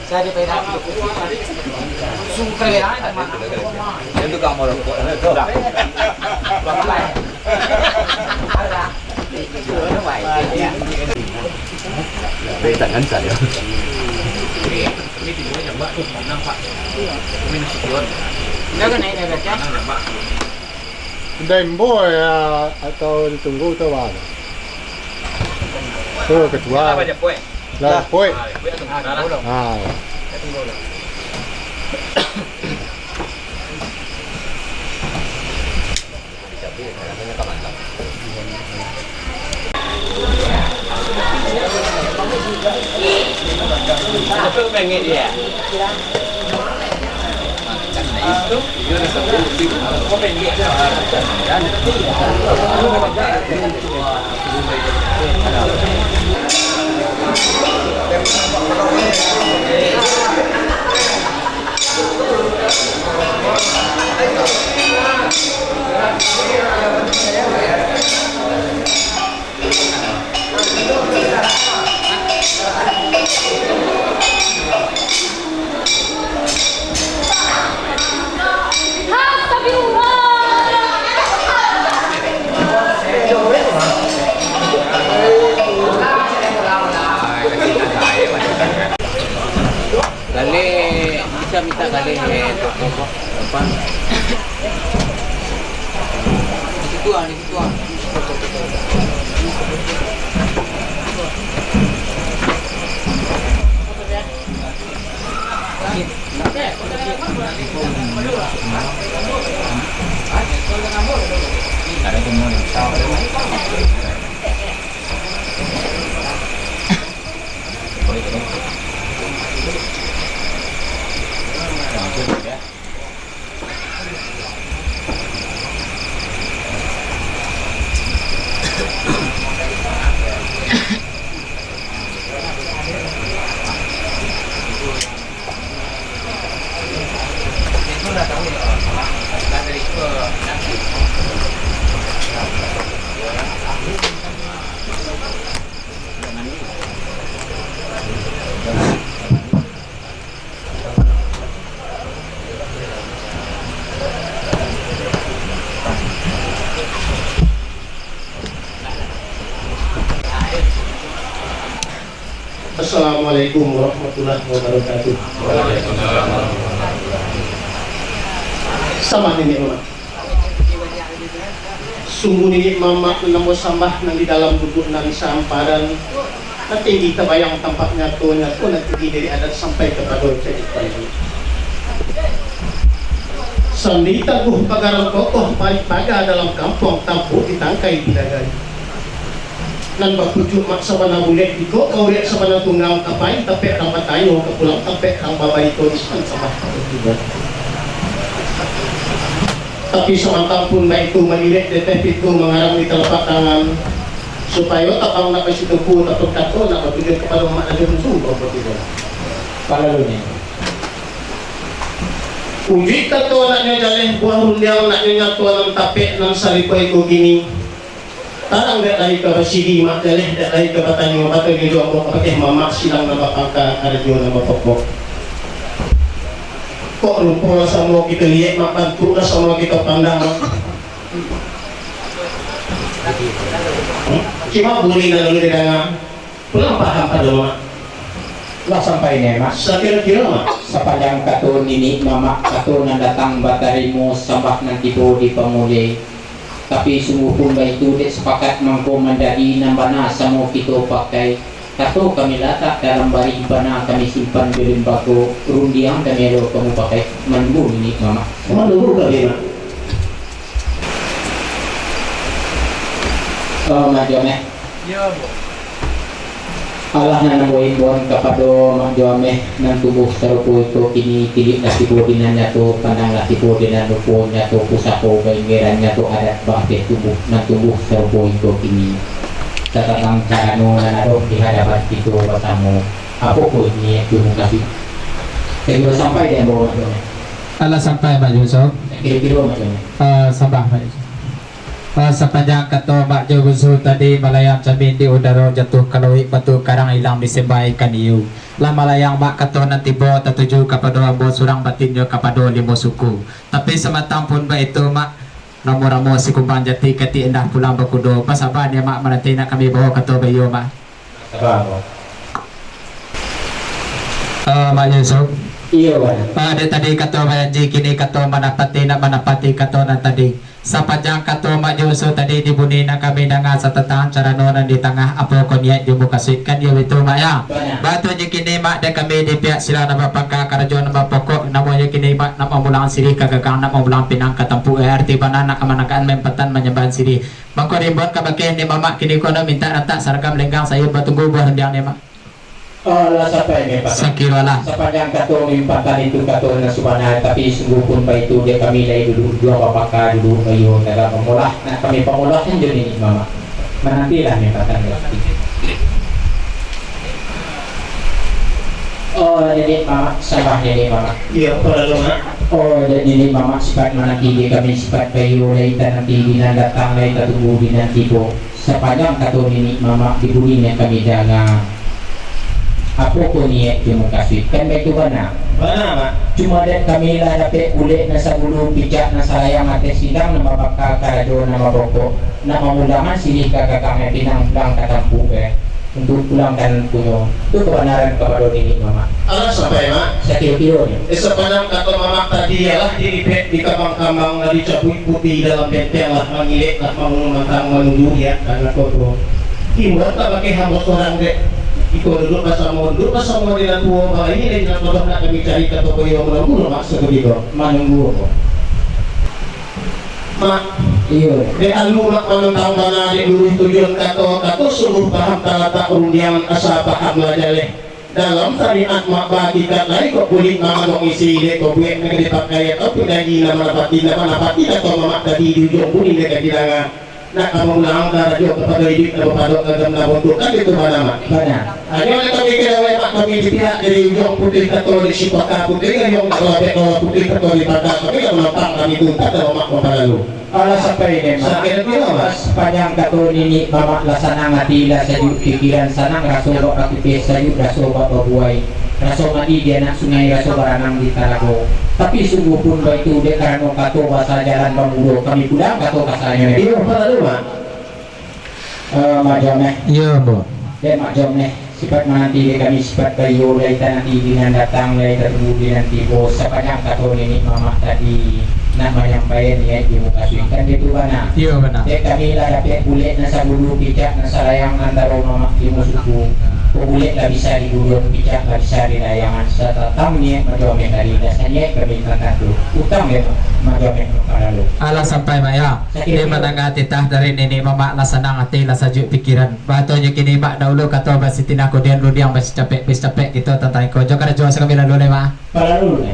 Saya di perak. Sungkai aja mana. Itu kamu rokok. Bapak. Ada. Nó vậy. Đây tận ngắn giải. Nếu cái này là chắc. Dembo atau ditunggu atau apa? Itu ketua. Lah, poe. Ah. Itu pengen dia. Itu kok pengen dia. Kali bisa minta kali toko apa? Di situ. Ada semua nih. Assalamualaikum warahmatullahi wabarakatuh. Sama nenek mama. Sungguh nenek mama namo sambah nang di dalam duduk nang samparan. Tinggi terbayang tampaknya tuh nanti dari adat sampai kepada jadi pagi. Sandi taguh pagaran kokoh paga dalam kampung tampuk ditangkai bidadari. Nan bapujuk mak sabana bulet diko kaurek sabana tunggang kapai tapi rampat tayo kepulang tapi rang babai to disan sama juga. Tapi semantap pun baik itu melirik detep itu mengarang di telapak tangan supaya tak nak kasih tuku atau kato nak berpikir kepada mak aja musuh apa tidak. Kalau ni. Uji kato naknya jaleh buah rundiang naknya nyatuan tapi nang saripay ko gini. Tarang dak lagi ke sidi mak jaleh dak lagi ke batani mak batang gitu aku pakai mamak silang nama pangka karjo nama pokok. Kok lupa sama kita lihat mak bantu lah sama kita pandang. Cuma boleh lalu dengan pulang paham pada mak. Lah sampai nih mas. Kira-kira mak. Sepanjang katun ini mama katun yang datang batarimu sambah nanti po di pemulai. Tapi sungguh pun baik itu dek sepakat mampu menjadi nambana samo kita pakai. Tato kami letak dalam bari bana kami simpan di lembaga rundiang kami lo kamu pakai menunggu ini mama. Menunggu kami mak. Oh majome. Ya bu. Allah na namuin bon kepada majome nan tubuh serupu itu kini tidak nasibu dinanya tu pandang nasibu dinan rupunya tu pusako baingerannya tu adat bakti tubuh nan tubuh serupu itu kini. Tentang cara nunganado di hadapan itu bertamu apa pun ini terima kasih. Kira sampai dia bawa majome. Allah sampai Pak Yusuf. Kira-kira majome. Sabah Pak Yusuf. Sepanjang kata Mak Jogusu tadi malayang cermin di udara jatuh kaloi batu karang hilang disembaikan iu. Lah malayang mak kata nanti bo tertuju kepada bo surang batinnya kepada limo suku. Tapi sematang pun baik itu mak ramo-ramo si kumbang jati kati indah pulang berkudo. Pasaban ya mak menanti nak kami bawa kata bayu mak. Sabar. Mak Yusuf. Iya bang. Dia tadi kata bayanji kini kata manapati kata nan tadi. Sepanjang kata Mak Yusuf tadi dibuni nak kami dengan setetang cara nonan di tengah apa konyet di muka suitkan dia itu mak ya. Batu je kini mak dan kami di pihak sila nama pakar karjo nama pokok namanya kini mak nak memulang siri kagagang nak memulang pinang katampu arti bana nak kemanakan mempetan menyembahan siri. Mangko rimbon kabakin di mamak kini kono minta rantak sargam lenggang sayur batu buah rendiang ni mak. Allah sampai ni pak. Sakiralah. Sepanjang kata mimpatan itu kata na subhana tapi sungguh pun baik itu dia kami lagi dulu dua bapaka dulu ayo dalam memulah nak kami pemulah kan jadi ni mama. Menantilah mimpatan lagi. Oh jadi mama sabar jadi mama. Iya, perlu mak. Oh jadi mama sifat menanti dia kami sifat bayu lagi nanti dina datang lagi tunggu dina tibo. Sepanjang kata ini mama diburinya kami jaga. Apa pun niat terima kasih kan baik tu mana Mak. cuma ada kami lah dapat ulit nasa bulu pijak nasa layang mati sidang nama bakal karajo nama bokok nama mudahan sini kakak kami pinang pulang katampu untuk pulangkan punya itu kebenaran kepada ini mama Allah sampai mak. sakit kilo ni Sepanjang kata mama tadi ialah diripet di kambang-kambang di cabui putih dalam benteng lah mengilik lah mengumumkan menuju ya karena kotor. Ibu tak pakai hambos orang dek. Iko duduk bersama dengan tua bahwa ini dengan bodoh nak kami cari kata boyo menunggu maksud begitu. menunggu Mak, iya de alu mak menentang mana de lurus tujuan kata sungguh paham tak undian asa paham lajale. Dalam syariat mak bagi kat lain kok kulit mama dong isi de kok buat nak dipakai atau pindahi nama napati atau mama tadi ujung kuning dekat hidangan. Nak kamu ulang radio kepada hidup kepada kagam nabondo kan itu mana mak? benar Hanya oleh kami kira mak kami di pihak dari ujung putih atau di sipaka putih kan yang kalau putih atau di pada kami yang nampak kami tuntas dan mak lalu. Allah sampai ni Sakit kira mas. sepanjang kata ini mama lah sanang hati lah sejuk pikiran sanang rasul bak aktifis sejuk rasul bak buai rasul mati dia nak sungai rasul baranang di Tarago tapi sungguh pun baik itu dia karena kata bahasa jalan bambudo kami pulang kata kasarnya Iya lalu mak. mak jomeh Ya bu. dia mak jomeh sifat menanti dia kami sifat bayu dari nanti dengan datang dari tertunggu di nanti bos sepanjang kata ini mama tadi nak menyampaikan ya di muka suing kan gitu mana Ya benar. dia kami lah dapat bulet nasa bulu pijak nasa layang antara mama di musuhku bulet lah bisa di bulu pijak lah bisa di layangan setatang ni majomeh dari dasarnya kami kata tu utang ya majomeh kalau Allah sampai maya. Dia menangah titah dari nini mama lah senang hati lah sajuk pikiran. Batunya kini mak dahulu kata basi tina kodian ludiang basi capek gitu tentang kau. Jom jual sekali lalu ni mak. para dulu ni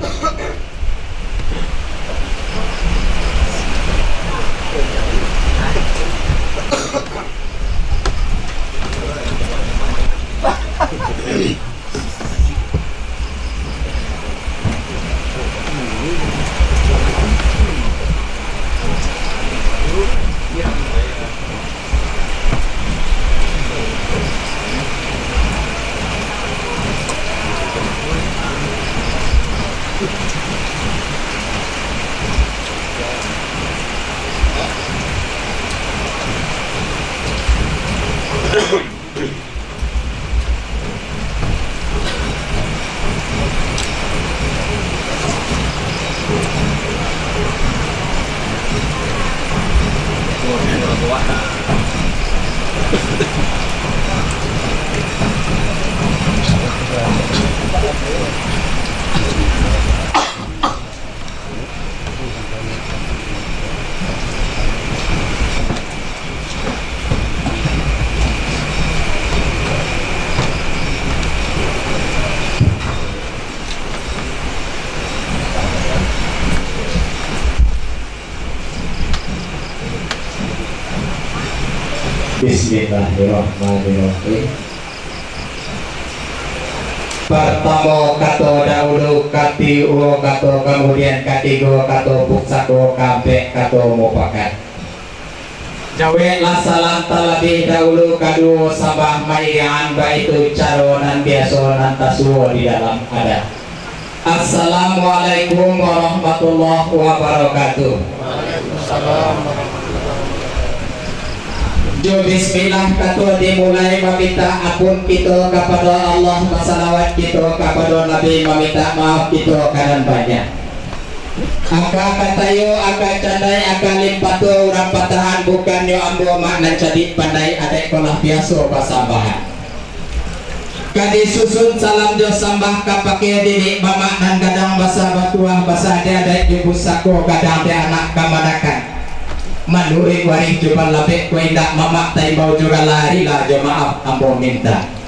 Bismillahirrahmanirrahim. Pertama kato dahulu kati ulo kato kemudian katigo kato puksako kabeh kato mupakat. Jawablah salam terlebih dahulu kadu sabah mayan baitu caronan biasa tasuo di dalam ada. Assalamualaikum warahmatullahi wabarakatuh. Jo bismillah kata dimulai meminta ampun kita kepada Allah, bersalawat kita kepada Nabi, meminta maaf kita kanan banyak. Aka katayo, aka candai, aka limpatu orang patahan bukan yo ambo makna jadi pandai adek kolah biasa pasambahan. Kadi susun salam jo sambah kapake didik mama dan gadang basa batuah basa dia adek ibu sako gadang dia anak kamadakan. Manuri waring coba labek kue indak mama tai bau juga lari lah jo maaf ambo minta.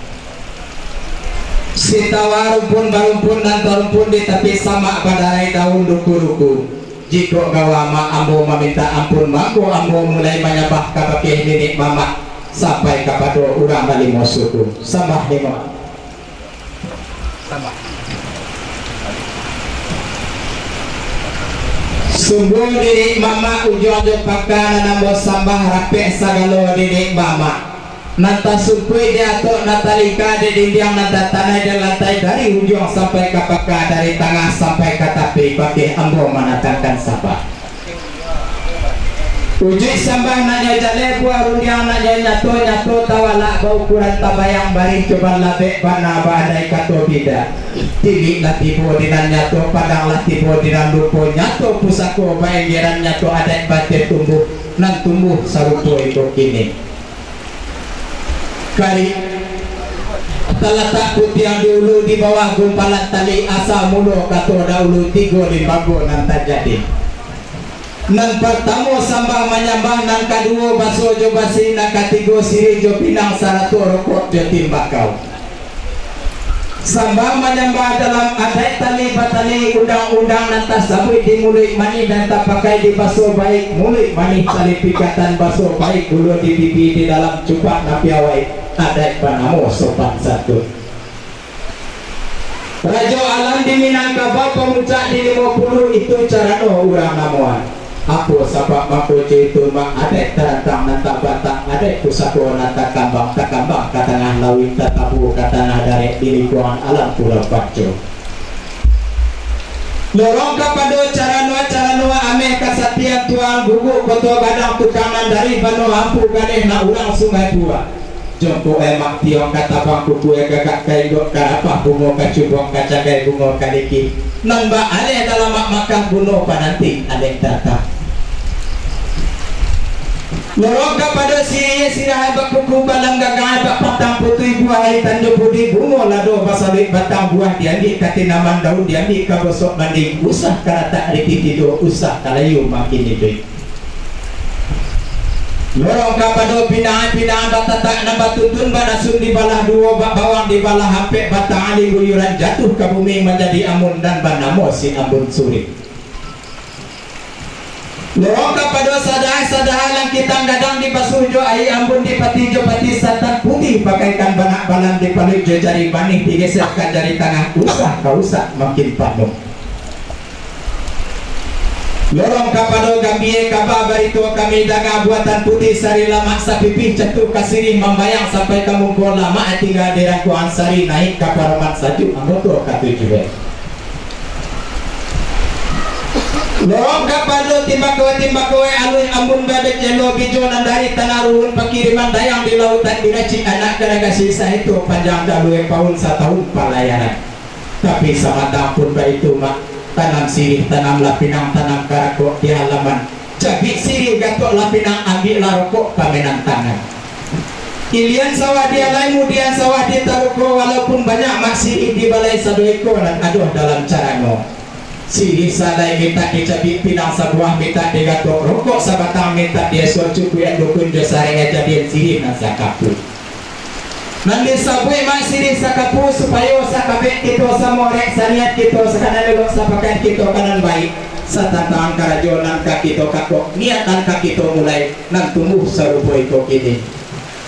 Sitawa rumpun barumpun dan terumpun di tepi sama badarai daun duku-duku. Jika gawama ambo meminta ampun mako ambo mulai menyembah kabakeh nenek mama sampai kepada urang limo suku. Sambah lima. Sambah. Sungguh diri mama ujo-ujo pakana namo sambah rapeh sagalo diri mama. Nanta supui dia atau natalika di dinding nanta tanah di lantai dari ujung sampai ke peka, dari tengah sampai ke tepi pakai ambo menatakan sambah. Uji sambah nanya jale buah rundiang nanya nyato tawala bau kurang tabayang bari coba labek bana badai kato bida. Tilik latibo dinan nyato padang latibo dinan lupo nyato pusako bayangiran nyato adat batir tumbuh nan tumbuh sarupo itu kini. Kali terletak putih yang dulu di bawah gumpalan tali asa mulu kato dahulu tigo di bago nan terjadi. Nan pertama sambah menyambah nan kedua baso jo basi nan ketiga siri jo pinang saratu rokok jo timbakau. Sambah menyambah dalam adat tali batali undang-undang nan tasabui di mulut mani dan tak pakai di baso baik mulut mani tali pikatan baso baik dulu di pipi di dalam cupak napiawai adat panamo sopan satu. Raja alam di Minangkabau pemuncak di 50 itu cara no urang namuan. Aku sabak mako itu mak adat terantang nanta batang adat pusako nanta kambang takambang katangah lawit tatabu katanah dari di lingkungan alam Pulau Pacu. Lorong kepada cara noa ame kasatian tuang gugu koto badang tukangan dari banu ampu ganeh na urang sungai tua. Jompo emak tiong kata bangku kue gagak kaidok karapa bungo kacubong kacagai bungo kadiki namba ale dalam mak makan bunuh pananti ale datang. Lorong kepada si sirah bakuku balang gagang bak patang putui buah tanjo budi bungo lado basalik batang buah diandi katinaman daun diandi kabosok banding usah karata rikitido usah kalayu makin itu. Lorong kapado pinang batatak na batutun banasun di balah dua bawang di balah hampek batang ali guyuran jatuh ke bumi menjadi amun dan banamo si ambun suri. Lorong kapado sadah lang kitang gadang di basujo ai ambun di patijo pati satan putih pakaikan banak balang di palujo jari banih digeserkan jari tengah usah makin patung. Lorong kapado gambie kaba barito kami daga buatan putih sari lama sapipih cetuk kasiri membayang sampai kamu ko lama tinggal di rakuan sari naik kaparaman saju anggoto katujuh. Lorong kapado timbakwe alun ambun bebek jelo bijo dari tanah ruhun pakiriman dayang di lautan dinaci anak keraga sisa itu panjang dalue paun setahun pelayanan. Tapi sama dapur itu mak tanam sirih, tanam lapinang, tanam karakok di halaman. Cabi sirih gatok lapinang ambil larokok pamenang tangan. Ilian sawah dia lain, kemudian sawah dia taruko walaupun banyak mak sirih di balai sadoiko dan aduh dalam carano. Sirih sadai minta dicabi pinang sebuah minta digatok rokok sabatang minta dia suacu kuyan dukun josarenya jadian sirih nasa kapu. Nanti sabui masih sakapu supaya sakabek kita samorek saniat kita sakanan lelok sapakan kita kanan baik satantang karajonan kaki to kakok niatan kaki to mulai nang tumbuh sarupo itu kini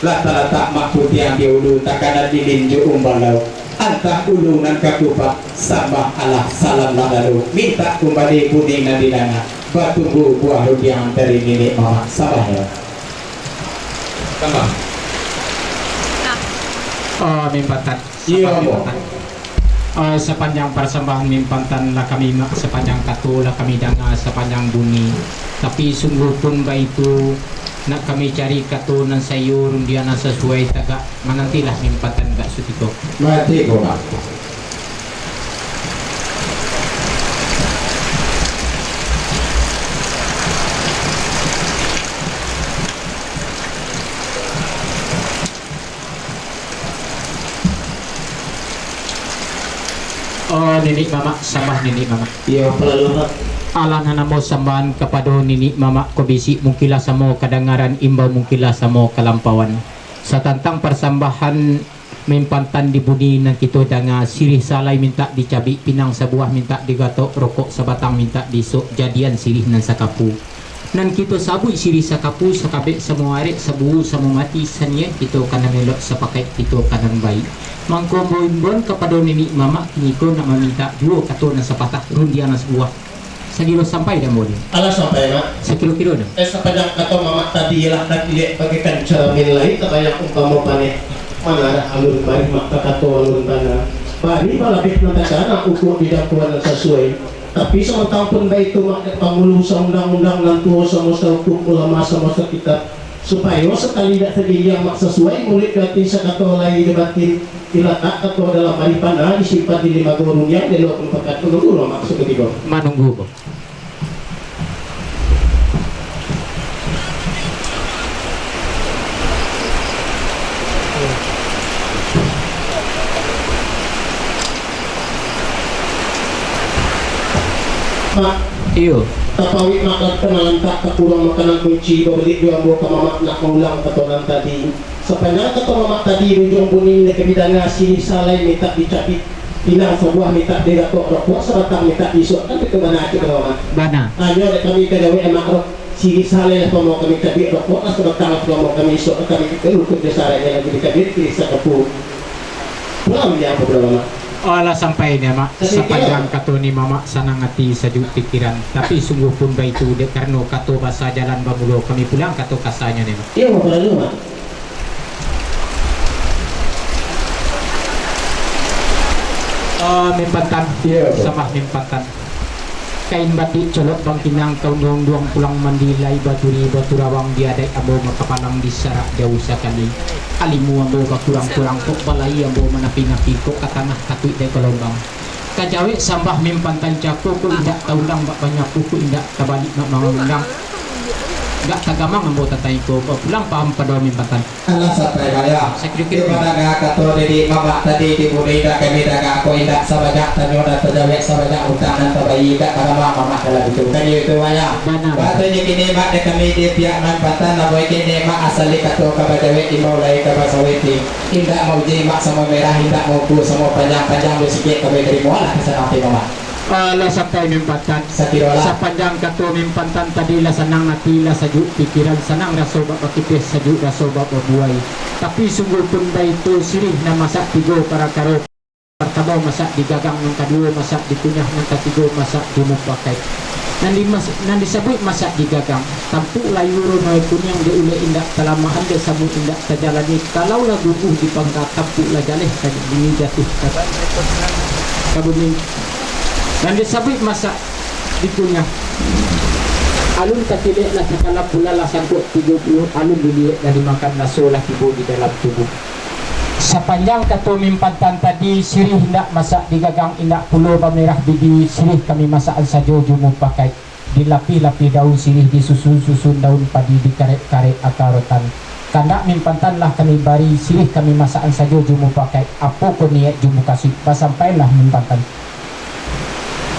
lata-lata makut yang diulu takanan dilinju umbalau antah ulu nan kakupa sambah Allah salam lalu minta kembali puding nadilana batubu buah rupiah dari nenek mama sabah ya. Tambah. Mimpatan. Iya, Bo. Sepanjang persembahan mimpatan lah kami sepanjang katu lah kami danga sepanjang bumi. Tapi sungguh pun itu nak kami cari katu nan sayur dia nan sesuai tagak manantilah mimpatan gak sutiko. Mati ko na. Nini mama sambah nini mama. Iya, pala Alang namo sambahan kepada nini mama ko bisi mungkila samo kadangaran imbau mungkila samo kalampawan. Sa tantang persambahan mimpantan di budi nang kito danga sirih salay minta dicabi pinang sebuah minta digato rokok sebatang minta disuk jadian sirih nan sakapu. Nan kito sabui sirih sakapu sakabe semua arek sabu sama mati sanya kito kana melok sepakai kito kanan baik. Mangko boin kepada nini mama kini ko nak meminta dua kato na sepatah rundian na sebuah. Sagiro sampai dah boleh. Alas sampai nak. Sekilo-kilo dah. Sepanjang kata mama tadi lah tadi lihat bagaikan cara min lain tak kayak umpama panen mana ada alur bari maka kata alur tanah bari malah lebih nanti ukur tidak kuat sesuai tapi sementara pun baik itu mak pangulung undang-undang dan tua sama hukum ulama sama kitab supaya sekali tidak terjadi yang mak sesuai murid berarti sekata lain debatin diletak atau dalam bari panah disimpan di 5 gorong yang di luar tempat menunggu maksud ketiga Manunggu bo. mak Iyo. tapawit nak kenalan tak kekurang makanan kunci berbalik dua buah ke mamak nak mengulang ketonan tadi sepanjang kata mamak tadi ujung buning nak bidana sini salai minta dicabit pinang sebuah minta diratok rokok sebatang minta disuk kan itu mana itu mamak Bana. hanya ada kami kedawi emak rok sini salai lah mau kami cabit rokok lah sebatang lah mau kami isuk kami kita lukut desaranya lagi dicabit kisah kepu pulang dia apa berapa mamak Alah sampai ni mak sepanjang kato ni mama sanang hati sejuk pikiran tapi sungguh pun baik itu dek karena kato bahasa jalan bamulo kami pulang kato kasanya ni mak. iya mau pulang dulu mak Mimpatan sama mimpatan kain batik colok bang kinang kau duang pulang mandilai baturi baturawang diadai abo makapalang disarak jauh sekali alimu ambo kurang-kurang kok balai ambo menapi-napi kok katanah katui dai kolombang kajawe sambah mimpantan cako ko indak taulang bak banyak kuku indak tabalik mak mangundang gak tagamang ambo tatai ko pulang paham pada mimpantan Alas sampai kaya. sekirikir Daga kato dari mama tadi di budi dak kami daga aku indak sabajak tanyo dan terjawab sabajak utang dan terbayi dak karena mama dalam itu kan itu ya. Waktu ini kini mak dek kami di pihak manfaatan na boy kini mak asali kato kabajawe imulai kabasaweti indak mau jadi mak sama merah indak mau ku sama panjang-panjang sikit kabe dari mualah kesan hati mama. Lah sampai mimpatan sepanjang kato mimpantan tadi lah senang hati lah sejuk pikiran senang rasa bak pakipis sejuk rasa bak berbuai tapi sungguh pun baik itu sirih na masak tiga para karo pertama masak digagang yang kedua masak dikunyah yang ketiga masak dimupakai nan disebut masak digagang tampuk layuru noy kunyang dia ule indak telamaan dia sabut indak terjalani kalau lah guguh di pangkat tampuk lah jaleh tadi ini jatuh kabun dan disebut masak dikunyah alun katilik lah sekala pula lah sangkut 30 alun dilihat dan dimakan naso lah tiba di dalam tubuh sepanjang kato mimpatan tadi sirih indak masak digagang indak pulau pamerah bidi sirih kami masakan saja jumu pakai dilapi-lapi daun sirih disusun-susun daun padi dikaret-karet akar rotan kandak mimpantan lah kami bari sirih kami masakan saja jumu pakai apa ko niat jumu kasih pasampailah mimpantan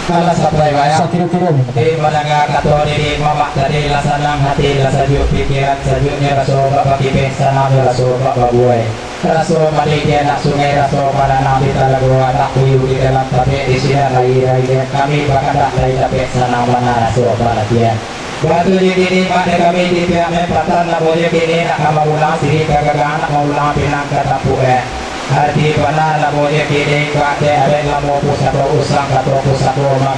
Alas sampai kaya. Sekira-kira ni Di mana kato dari mama tadi lah senang hati lah sejuk pikiran sejuknya raso bapak kipin sana raso bapak buai raso mati dia nak sungai raso pada nabi talago anak kuyu di dalam tapi di sini rai kami bahkan tak rai tapi sana mana raso pada dia batu di sini pada kami di pihak mempatan nak boleh kini nak ulang sini kagagan nak ulang pinang kata puai hati mana nak boleh kini kate ada nak mau pusat usang kata pusat